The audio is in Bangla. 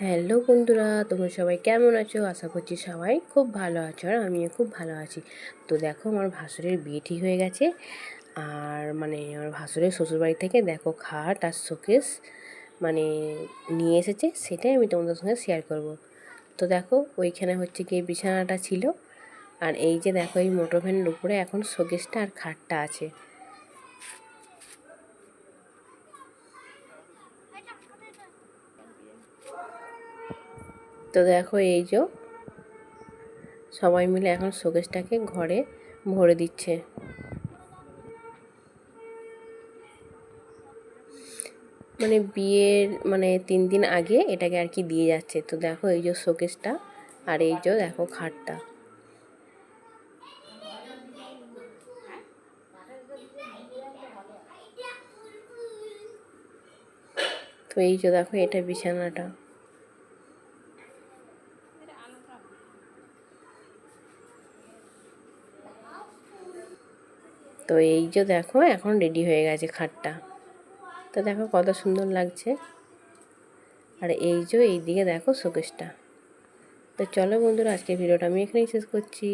হ্যালো বন্ধুরা, তোমরা সবাই কেমন আছো? আশা করছি সবাই খুব ভালো আছো, আর আমিও খুব ভালো আছি। তো দেখো, আমার ভাসুরের বিয়ে ঠিক হয়ে গেছে। আর আমার ভাসুরের শ্বশুরবাড়ি থেকে দেখো খাট আর শোকেস নিয়ে এসেছে, সেটাই আমি তোমাদের সঙ্গে শেয়ার করব। তো দেখো, ওইখানে হচ্ছে গিয়ে বিছানাটা ছিল, আর এই যে দেখো, এই মোটর ভ্যানের উপরে এখন শোকেসটা আর খাটটা আছে। তো দেখো, এই যে সবাই মিলে এখন শোকেসটাকে ঘরে ভরে দিচ্ছে। বিয়ের 3 দিন আগে এটাকে আর কি দিয়ে যাচ্ছে। তো দেখো, এই যে শোকেসটা, আর এই যে দেখো খাটটা। তো এই যে দেখো, এটা বিছানাটা। তো এই যে দেখো, এখন রেডি হয়ে গেছে খাটটা। তো দেখো কত সুন্দর লাগছে। আর এই যে এইদিকে দেখো শোকেসটা। তো চলো বন্ধুরা, আজকের ভিডিওটা আমি এখানেই শেষ করছি।